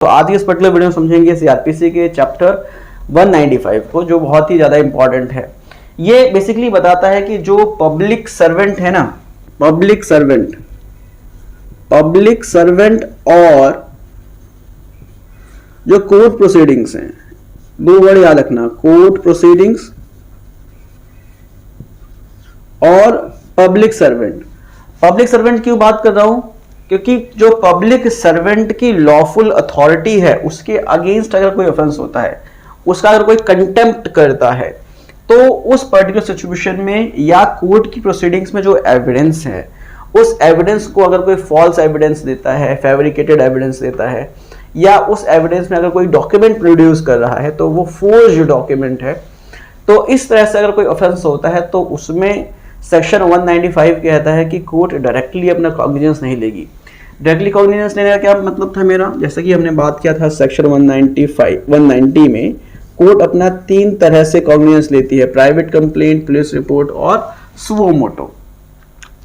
तो आज इस पर्टिकुलर वीडियो में समझेंगे सीआरपीसी के चैप्टर 195 को, जो बहुत ही ज्यादा इंपॉर्टेंट है। ये बेसिकली बताता है कि जो पब्लिक सर्वेंट है ना, पब्लिक सर्वेंट और जो कोर्ट प्रोसीडिंग्स हैं, दो वर्ड याद रखना, कोर्ट प्रोसीडिंग्स और पब्लिक सर्वेंट। पब्लिक सर्वेंट क्यों बात कर रहा हूं? क्योंकि जो पब्लिक सर्वेंट की लॉफुल अथॉरिटी है उसके अगेंस्ट अगर कोई ऑफेंस होता है, उसका अगर कोई कंटेम्प्ट करता है, तो उस पर्टिकुलर सिचुएशन में या कोर्ट की प्रोसीडिंग्स में जो एविडेंस है, उस एविडेंस को अगर कोई फॉल्स एविडेंस देता है, फैब्रिकेटेड एविडेंस देता है, या उस एविडेंस में अगर कोई डॉक्यूमेंट प्रोड्यूस कर रहा है तो वो फोर्ज्ड डॉक्यूमेंट है, तो इस तरह से अगर कोई ऑफेंस होता है तो उसमें सेक्शन 195 कहता है कि कोर्ट डायरेक्टली अपना कॉग्निजेंस नहीं लेगी। डायरेक्टली कॉग्निजेंस लेने का क्या मतलब था मेरा? जैसे कि हमने बात किया था सेक्शन 190 में कोर्ट अपना तीन तरह से कॉग्निजेंस लेती है, प्राइवेट कंप्लेंट, पुलिस रिपोर्ट और सुओ मोटो,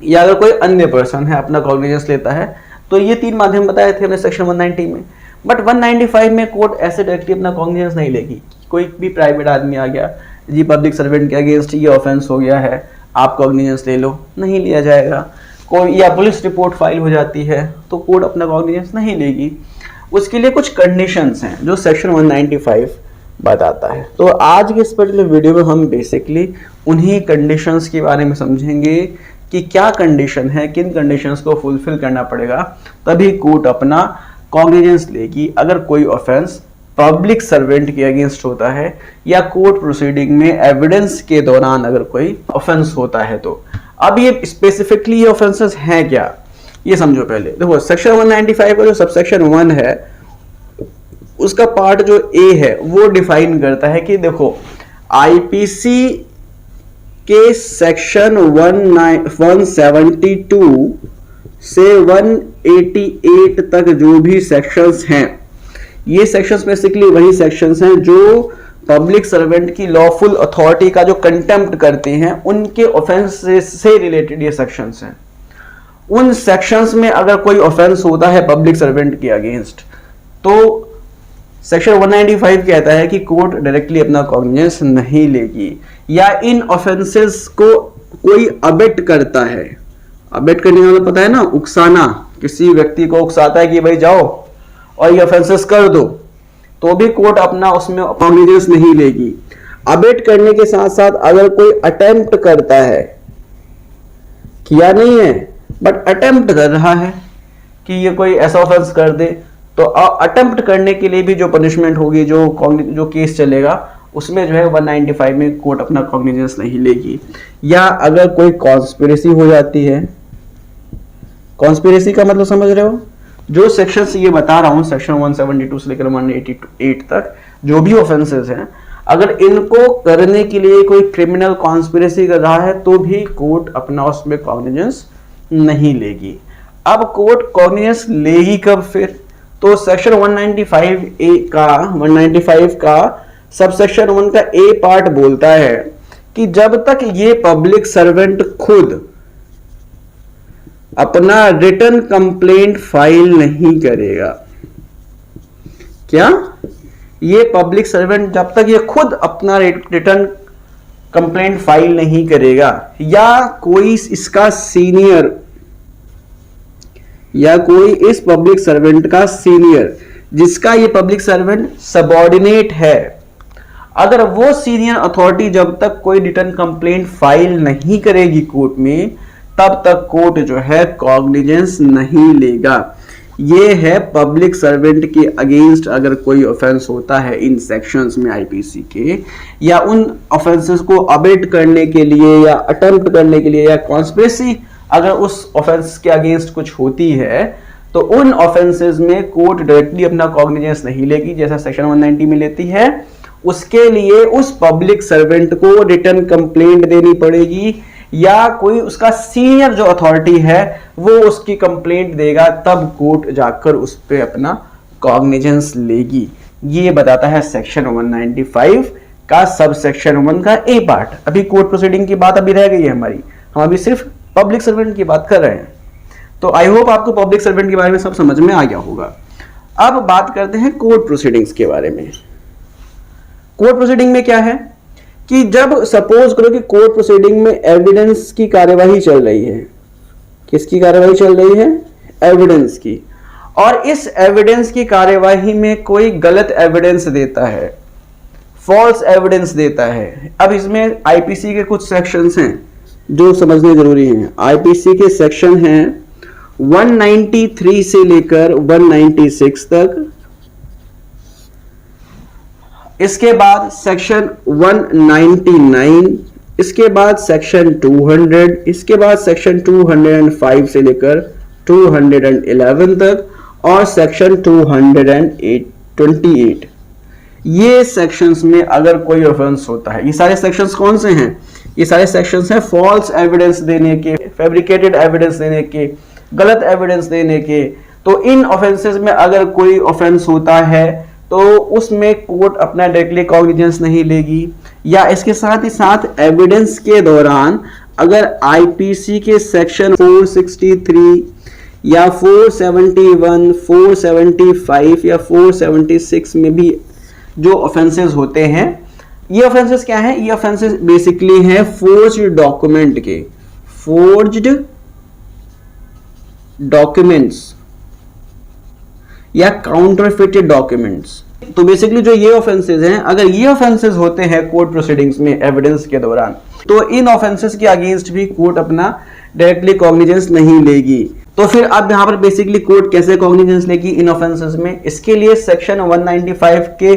या अगर कोई अन्य पर्सन है अपना कॉग्निजेंस लेता है, तो ये तीन माध्यम बताए थे हमने सेक्शन 190 में। बट 195 में कोर्ट ऐसे डायरेक्टली अपना कॉग्निजेंस नहीं लेगी। कोई भी प्राइवेट आदमी आ गया, जी पब्लिक सर्वेंट के अगेंस्ट ये ऑफेंस हो गया है, आप कॉग्निजेंस ले लो, नहीं लिया जाएगा। कोई या पुलिस रिपोर्ट फाइल हो जाती है तो कोर्ट अपना कॉग्निजेंस नहीं लेगी। उसके लिए कुछ कंडीशंस हैं जो सेक्शन 195 बताता है। तो आज के इस पर्टिकुलर वीडियो में हम बेसिकली उन्हीं कंडीशंस के बारे में समझेंगे कि क्या कंडीशन है, किन कंडीशंस को फुलफिल करना पड़ेगा तभी कोर्ट अपना कॉग्निजेंस लेगी अगर कोई ऑफेंस पब्लिक सर्वेंट के अगेंस्ट होता है या कोर्ट प्रोसीडिंग में एविडेंस के दौरान अगर कोई ऑफेंस होता है। तो अब ये स्पेसिफिकली ये ऑफेंसेस हैं क्या, ये समझो पहले। देखो सेक्शन 195 का जो सबसेक्शन 1 है उसका पार्ट जो ए है वो डिफाइन करता है कि देखो आईपीसी के सेक्शन 172 से 188 तक जो भी सेक्शंस हैं, ये सेक्शंस बेसिकली वही सेक्शंस हैं जो पब्लिक सर्वेंट की लॉफुल अथॉरिटी का जो कंटेम्प्ट करते हैं उनके ऑफेंस से रिलेटेड ये सेक्शंस हैं। उन सेक्शंस में अगर कोई ऑफेंस होता है पब्लिक सर्वेंट के अगेंस्ट, तो सेक्शन 195 कहता है कि कोर्ट डायरेक्टली अपना कॉग्निजेंस नहीं लेगी। या इन ऑफेंसेस को कोई अबेट करता है, अबेट करने का मतलब पता है ना, उकसाना, किसी व्यक्ति को उकसाता है कि भाई जाओ और ये ऑफेंसेस कर दो, तो भी कोर्ट अपना उसमें कॉग्निजेंस नहीं लेगी। अबेट करने के साथ साथ अगर कोई अटेम्प्ट करता है, किया नहीं है बट अटेम्प्ट कर रहा है कि ये कोई ऐसा ऑफेंस कर दे, तो अटेम्प्ट करने के लिए भी जो पनिशमेंट होगी, जो केस चलेगा, उसमें जो है 195 में कोर्ट अपना कॉग्निजेंस नहीं लेगी। या अगर कोई कॉन्स्पिरेसी हो जाती है, कॉन्स्पिरेसी का मतलब समझ रहे हो, जो सेक्शन से ये बता रहा हूं, सेक्शन 172 से लेकर 188 तक जो भी ऑफेंसेस हैं, अगर इनको करने के लिए कोई क्रिमिनल कॉन्स्पिरेसी कर रहा है तो भी कोर्ट अपना उसमें कॉग्निजेंस नहीं लेगी। अब कोर्ट कॉग्निजेंस लेगी कब फिर? तो सेक्शन 195 का सबसेक्शन 1 का ए पार्ट बोलता है कि जब तक ये पब्लिक सर्वेंट खुद अपना रिटर्न कंप्लेंट फाइल नहीं करेगा। क्या? ये पब्लिक सर्वेंट जब तक ये खुद अपना रिटर्न कंप्लेंट फाइल नहीं करेगा, या कोई इसका सीनियर, या कोई इस पब्लिक सर्वेंट का सीनियर जिसका ये पब्लिक सर्वेंट सबऑर्डिनेट है, अगर वो सीनियर अथॉरिटी जब तक कोई रिटर्न कंप्लेंट फाइल नहीं करेगी कोर्ट में, तब तक कोर्ट जो है कॉग्निजेंस नहीं लेगा। ये है पब्लिक सर्वेंट के अगेंस्ट अगर कोई ऑफेंस होता है इन सेक्शंस में आईपीसी के, या उन ऑफेंसेस को अबेट करने के लिए या अटेम्प्ट करने के लिए या कॉन्स्पिरेसी अगर उस ऑफेंस के अगेंस्ट कुछ होती है, तो उन ऑफेंसेस में कोर्ट डायरेक्टली अपना कॉग्निजेंस नहीं लेगी जैसा सेक्शन 190 में लेती है। उसके लिए उस पब्लिक सर्वेंट को रिटर्न कंप्लेंट देनी पड़ेगी, या कोई उसका सीनियर जो अथॉरिटी है वो उसकी कंप्लेंट देगा, तब कोर्ट जाकर उस पर अपना कॉग्निजेंस लेगी। ये बताता है सेक्शन 195 का सब सेक्शन 1 का ए पार्ट। अभी कोर्ट प्रोसीडिंग की बात अभी रह गई है हमारी, हम अभी सिर्फ पब्लिक सर्वेंट की बात कर रहे हैं। तो आई होप आपको पब्लिक सर्वेंट के बारे में सब समझ में आ गया होगा। अब बात करते हैं कोर्ट प्रोसीडिंग्स के बारे में। कोर्ट प्रोसीडिंग में क्या है कि जब सपोज करो कि कोर्ट प्रोसीडिंग में एविडेंस की कार्यवाही चल रही है, किसकी कार्यवाही चल रही है? एविडेंस की। और इस एविडेंस की कार्यवाही में कोई गलत एविडेंस देता है, फॉल्स एविडेंस देता है। अब इसमें आईपीसी के कुछ सेक्शंस हैं जो समझने जरूरी हैं। आईपीसी के सेक्शन हैं 193 से लेकर 196 तक, इसके बाद सेक्शन 199, इसके बाद सेक्शन 200, इसके बाद सेक्शन 205 से लेकर 211 तक और सेक्शन 228। ये सेक्शंस में अगर कोई ऑफेंस होता है, ये सारे सेक्शंस कौन से हैं? ये सारे सेक्शंस हैं फॉल्स एविडेंस देने के, फैब्रिकेटेड एविडेंस देने के, गलत एविडेंस देने के। तो इन ऑफेंसेस में अगर कोई ऑफेंस होता है तो उसमें कोर्ट अपना डायरेक्टली कॉग्निजेंस नहीं लेगी, या इसके साथ ही साथ एविडेंस के दौरान अगर आईपीसी के सेक्शन 463 या 471, 475 या 476 में भी जो ऑफेंसेस होते हैं, ये ऑफेंसेस क्या है? ये ऑफेंसेस बेसिकली हैं फोर्ज्ड डॉक्यूमेंट के, फोर्ज्ड डॉक्यूमेंट्स या काउंटरफिटेड डॉक्यूमेंट्स। तो बेसिकली जो ये ऑफेंसेस हैं, अगर ये ऑफेंसेस होते हैं कोर्ट प्रोसीडिंग्स में एविडेंस के दौरान, तो इन ऑफेंसेस के अगेंस्ट भी कोर्ट अपना डायरेक्टली कॉग्निजेंस नहीं लेगी। तो फिर अब यहां पर बेसिकली कोर्ट कैसे कॉग्निजेंस लेगी इन ऑफेंसेस में? इसके लिए सेक्शन 195 के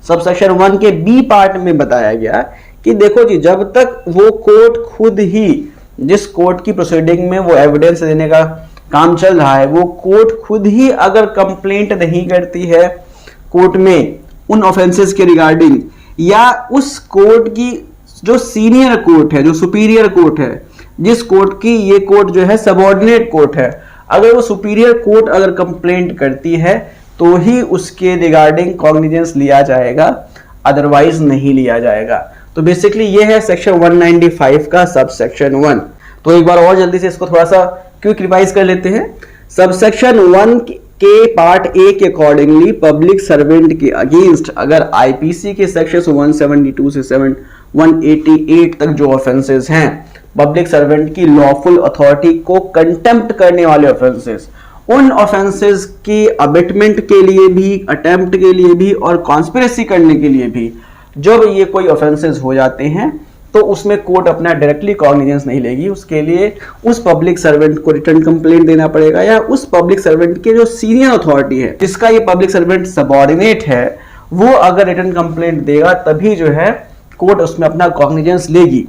सबसेक्शन 1 के बी पार्ट में बताया गया कि देखो जी, जब तक वो कोर्ट खुद ही, जिस कोर्ट की प्रोसीडिंग में वो एविडेंस देने का काम चल रहा है, वो कोर्ट खुद ही अगर कंप्लेंट नहीं करती है कोर्ट में उन ऑफेंसेस के रिगार्डिंग, या उस कोर्ट की जो सीनियर कोर्ट है, जो सुपीरियर कोर्ट है, जिस कोर्ट की ये कोर्ट जो है सबऑर्डिनेट कोर्ट है, अगर वो सुपीरियर कोर्ट अगर कंप्लेंट करती है तो ही उसके रिगार्डिंग कॉग्निजेंस लिया जाएगा, अदरवाइज नहीं लिया जाएगा। तो बेसिकली ये है सेक्शन 195 का सब सेक्शन 1। तो एक बार और जल्दी से इसको थोड़ा सा क्विक रिवाइज कर लेते हैं। सबसेक्शन 1 के पार्ट ए के अकॉर्डिंगली पब्लिक सर्वेंट के अगेंस्ट अगर आईपीसी के सेक्शन 172 से 188 तक जो ऑफेंसेस हैं, पब्लिक सर्वेंट की लॉफुल अथॉरिटी को कंटेम्प्ट करने वाले ऑफेंसेस, उन ऑफेंसेस की अबेटमेंट के लिए भी, अटेम्प्ट के लिए भी और कॉन्स्पिरेसी करने के लिए भी जब ये कोई ऑफेंसेस हो जाते हैं तो उसमें कोर्ट अपना डायरेक्टली कॉग्निजेंस नहीं लेगी। उसके लिए उस पब्लिक सर्वेंट को रिटर्न कंप्लेंट देना पड़ेगा, या उस पब्लिक सर्वेंट के जो सीनियर अथॉरिटी है, जिसका ये पब्लिक सर्वेंट सबऑर्डिनेट है, वो अगर रिटर्न कंप्लेंट देगा तभी जो है कोर्ट उसमें अपना कॉग्निजेंस लेगी।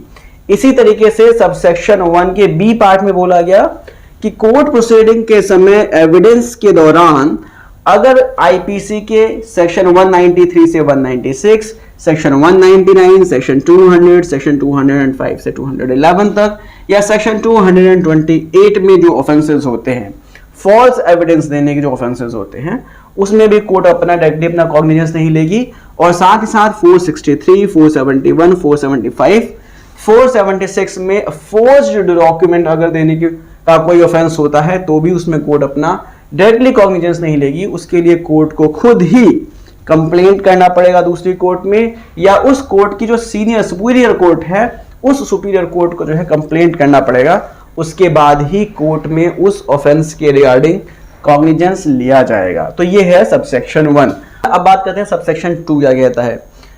इसी तरीके से सबसेक्शन 1 के बी पार्ट में बोला गया कि कोर्ट प्रोसीडिंग के समय एविडेंस के दौरान अगर आईपीसी के सेक्शन 193 से 196, सेक्शन 199, सेक्शन 200, सेक्शन 205 से 211 तक, या सेक्शन 228 में जो ऑफेंसेस होते हैं, फॉल्स एविडेंस देने के जो ऑफेंसेस होते हैं, उसमें भी कोर्ट अपना डायरेक्टली अपना कॉग्निजेंस नहीं लेगी। और साथ ही साथ 463, 471, 475, 476 में फोर्ज्ड डॉक्यूमेंट अगर देने का कोई ऑफेंस होता है तो भी उसमें कोर्ट अपना डायरेक्टली कॉग्निजेंस नहीं लेगी। उसके लिए कोर्ट को खुद ही कंप्लेंट करना पड़ेगा दूसरी कोर्ट में, या उस कोर्ट की जो सीनियर सुपीरियर कोर्ट है, उस सुपीरियर कोर्ट को जो है कंप्लेंट करना पड़ेगा। उसके बाद ही कोर्ट में उस ऑफेंस के रिगार्डिंग कॉग्निजेंस लिया जाएगा। तो ये है सबसेक्शन 1। अब बात करते हैं सबसेक्शन 2 क्या कहता है।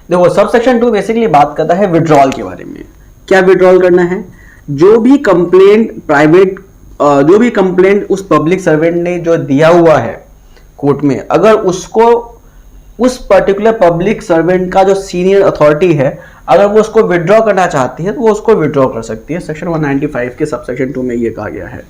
देखो सबसेक्शन 2 बेसिकली बात करता है विड्रॉल के बारे में। क्या विड्रॉल करना है? जो भी कंप्लेंट उस पब्लिक सर्वेंट ने जो दिया हुआ है कोर्ट में, अगर उसको उस पर्टिकुलर पब्लिक सर्वेंट का जो सीनियर अथॉरिटी है, अगर वो उसको विड्रॉ करना चाहती है तो वो उसको विड्रॉ कर सकती है। सेक्शन 195 के सबसेक्शन 2 में ये कहा गया है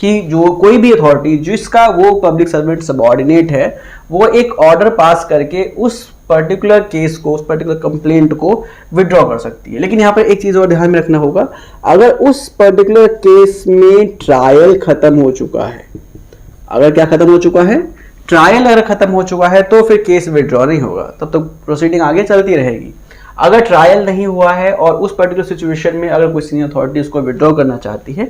कि जो कोई भी अथॉरिटी जिसका वो पब्लिक सर्वेंट सबऑर्डिनेट है, वो एक ऑर्डर पास करके उस पर्टिकुलर केस को, उस पर्टिकुलर कंप्लेंट को विड्रॉ कर सकती है। लेकिन यहाँ पर एक चीज और ध्यान में रखना होगा, अगर उस पर्टिकुलर केस में ट्रायल खत्म हो चुका है, अगर क्या खत्म हो चुका है, ट्रायल अगर खत्म हो चुका है तो फिर केस विड्रॉ नहीं होगा, तब तक प्रोसीडिंग आगे चलती रहेगी। अगर ट्रायल नहीं हुआ है और उस पर्टिकुलर सिचुएशन में अगर कोई सीनियर अथॉरिटी उसको विड्रॉ करना चाहती है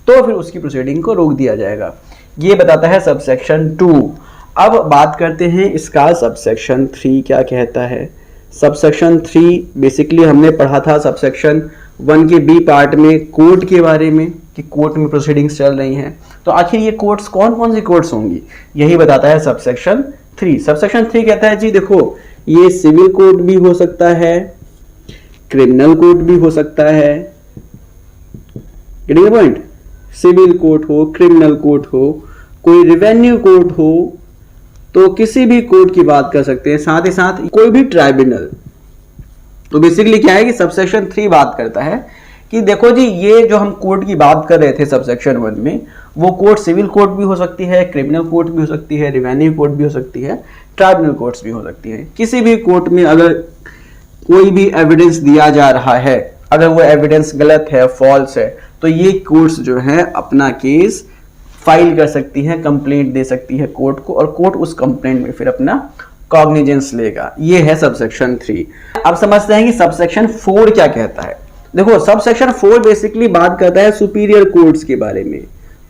तो फिर उसकी प्रोसीडिंग को रोक दिया जाएगा। ये बताता है सबसेक्शन 2। अब बात करते हैं इसका सबसेक्शन 3 क्या कहता है। सबसेक्शन 3 बेसिकली हमने पढ़ा था सबसेक्शन 1 के बी पार्ट में कोर्ट के बारे में कि कोर्ट में प्रोसीडिंग्स चल रही हैं। तो आखिर ये कोर्ट्स कौन कौन सी कोर्ट्स होंगी, यही बताता है सबसेक्शन 3। सबसेक्शन 3 कहता है जी देखो, ये सिविल कोर्ट भी हो सकता है, क्रिमिनल कोर्ट भी हो सकता है। Getting the point? Civil court हो, क्रिमिनल कोर्ट हो, कोई रेवेन्यू कोर्ट हो, तो किसी भी कोर्ट की बात कर सकते हैं, साथ ही साथ कोई भी ट्राइब्यूनल। तो बेसिकली क्या है कि सबसेक्शन 3 बात करता है कि देखो जी, ये जो हम कोर्ट की बात कर रहे थे सबसेक्शन 1 में, वो कोर्ट सिविल कोर्ट भी हो सकती है, क्रिमिनल कोर्ट भी हो सकती है, रेवेन्यू कोर्ट भी हो सकती है, ट्राइब्यूनल कोर्ट्स भी हो सकती है। किसी भी कोर्ट में अगर कोई भी एविडेंस दिया जा रहा है, अगर वो एविडेंस गलत है, फॉल्स है, तो ये कोर्ट्स जो है अपना केस फाइल कर सकती है, कंप्लेंट दे सकती है कोर्ट को, और कोर्ट उस कंप्लेंट में फिर अपना कॉग्निजेंस लेगा। ये है सबसेक्शन 3। अब समझते हैं कि सबसेक्शन 4 क्या कहता है। देखो, सबसेक्शन 4 बेसिकली बात करता है सुपीरियर कोर्ट्स के बारे में।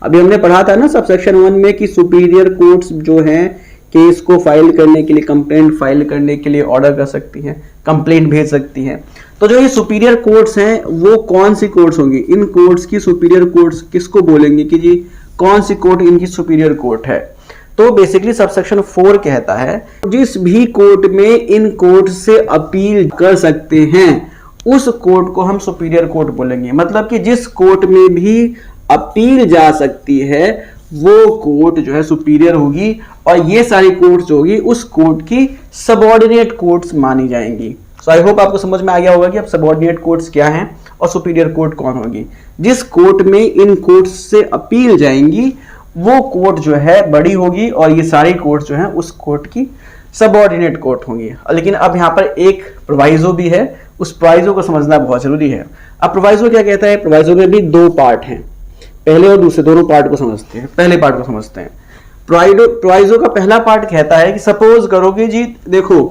अभी हमने पढ़ा था ना सबसेक्शन 1 में कि सुपीरियर कोर्ट्स जो हैं केस को फाइल करने के लिए, कंप्लेंट फाइल करने के लिए ऑर्डर कर सकती हैं, कंप्लेंट भेज सकती हैं। तो जो ये सुपीरियर कोर्ट्स हैं वो कौन सी कोर्ट्स होंगी, इन कोर्ट्स की सुपीरियर कोर्ट्स किसको बोलेंगे कि जी कौन सी कोर्ट इनकी सुपीरियर कोर्ट है। तो बेसिकली सबसेक्शन 4 कहता है जिस भी कोर्ट में इन कोर्ट से अपील कर सकते हैं उस कोर्ट को हम सुपीरियर कोर्ट बोलेंगे। मतलब कि जिस कोर्ट में भी अपील जा सकती है वो कोर्ट जो है सुपीरियर होगी, और ये सारी कोर्ट्स जो होगी उस कोर्ट की सबऑर्डिनेट कोर्ट्स मानी जाएंगी। सो आई होप आपको समझ में आ गया होगा कि अब सबऑर्डिनेट कोर्ट्स क्या हैं और सुपीरियर कोर्ट कौन होगी। जिस कोर्ट में इन कोर्ट्स से अपील जाएंगी वो कोर्ट जो है बड़ी होगी, और ये सारी कोर्ट्स जो हैं उस कोर्ट की सबऑर्डिनेट कोर्ट होंगी। लेकिन अब यहाँ पर एक प्रोवाइजो भी है, उस प्रोवाइजो को समझना बहुत जरूरी है। अब प्रोवाइजो क्या कहता है, प्रोवाइजो में भी 2 पार्ट हैं, पहले और दूसरे दोनों पार्ट को समझते हैं। पहले पार्ट को समझते हैं। प्रोवाइजो का पहला पार्ट कहता है कि सपोज करो कि जी देखो,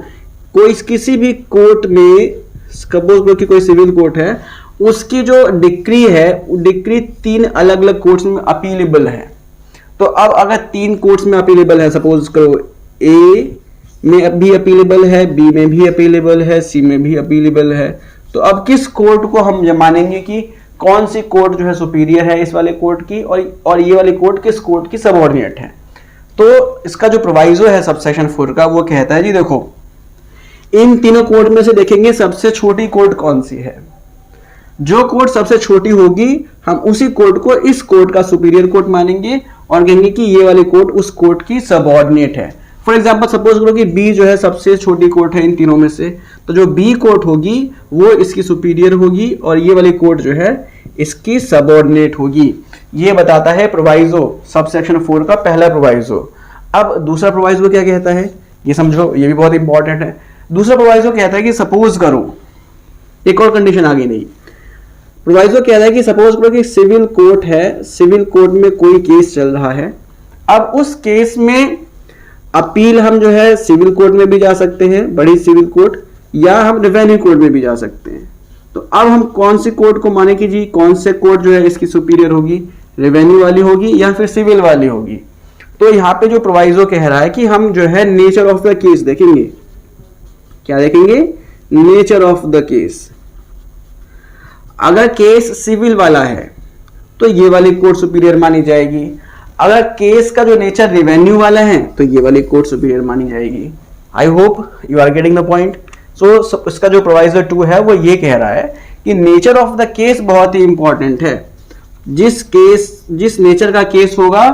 कोई किसी भी कोर्ट में, सपोज करो कि कोई सिविल कोर्ट है, उसकी जो डिक्री है वो डिक्री 3 अलग अलग कोर्ट्स में अपीलेबल है। तो अब अगर 3 कोर्ट्स में अपीलेबल है, सपोज करो ए में भी अपीलेबल है, बी में भी अपीलेबल है, सी में भी अपीलेबल है, तो अब किस कोर्ट को हम मानेंगे कि कौन सी कोर्ट जो है सुपीरियर है इस वाले कोर्ट की, और ये वाली कोर्ट किस कोर्ट की सबऑर्डिनेट है। तो इसका जो प्रोवाइजो है सबसेक्शन 4 का, वो कहता है जी देखो, इन तीनों कोर्ट में से देखेंगे सबसे छोटी कोर्ट कौन सी है। जो कोर्ट सबसे छोटी होगी हम उसी कोर्ट को इस कोर्ट का सुपीरियर कोर्ट मानेंगे और कहेंगे कि ये वाली कोर्ट उस कोर्ट की सबऑर्डिनेट है। फॉर एग्जांपल सपोज करो कि बी जो है सबसे छोटी कोर्ट है इन तीनों में से, तो जो बी कोर्ट होगी वो इसकी सुपीरियर होगी और ये वाली कोर्ट जो है इसकी सबऑर्डिनेट होगी। ये बताता है प्रोवाइजो, सबसेक्शन 4 का पहला प्रोवाइजो। अब दूसरा प्रोवाइजो क्या कहता है, ये समझो, ये भी बहुत इंपॉर्टेंट है। दूसरा प्रोवाइजो कहता है कि सपोज करो, एक और कंडीशन आ गई नहीं, प्रोवाइजो कहता है कि सपोज करो कि सिविल कोर्ट है, सिविल कोर्ट में कोई केस चल रहा है। अब उस केस में अपील हम जो है सिविल कोर्ट में भी जा सकते हैं, बड़ी सिविल कोर्ट, या हम रेवेन्यू कोर्ट में भी जा सकते हैं। तो अब हम कौन सी कोर्ट को माने कि जी कौन से कोर्ट जो है इसकी सुपीरियर होगी, रेवेन्यू वाली होगी या फिर सिविल वाली होगी। तो यहाँ पे जो प्रोवाइजो कह रहा है कि हम जो है नेचर ऑफ द केस देखेंगे। क्या देखेंगे? Nature of the case. अगर केस सिविल वाला है तो ये वाली कोर्ट सुपीरियर मानी जाएगी। अगर केस का जो नेचर रेवेन्यू वाला है तो ये वाली कोर्ट सुपीरियर मानी जाएगी। I hope you are getting the point. So इसका जो प्रोवाइजो 2 है वो ये कह रहा है कि नेचर ऑफ द केस बहुत ही इंपॉर्टेंट है। जिस नेचर का केस होगा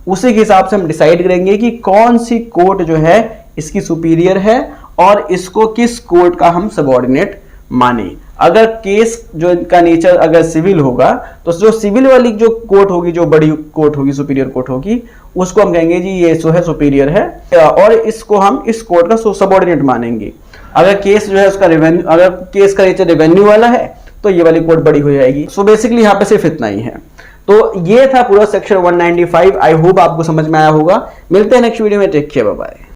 उसी के हिसाब से हम डिसाइड करेंगे कि कौन सी कोर्ट जो है इसकी सुपीरियर है और इसको किस कोर्ट का हम सबऑर्डिनेट माने। अगर केस जो इनका नेचर अगर सिविल होगा तो जो सिविल वाली जो कोर्ट होगी, जो बड़ी कोर्ट होगी, सुपीरियर कोर्ट होगी, उसको हम कहेंगे जी ये जो है सुपीरियर है और इसको हम इस कोर्ट का सबऑर्डिनेट मानेंगे। अगर केस जो है उसका रेवेन्यू, अगर केस का नेचर रेवेन्यू वाला है तो ये वाली कोर्ट बड़ी हो जाएगी। सो बेसिकली यहाँ पे सिर्फ इतना ही है। तो ये था पूरा सेक्शन 195। आई होप आपको समझ में आया होगा। मिलते हैं नेक्स्ट वीडियो में। Take care, bye bye.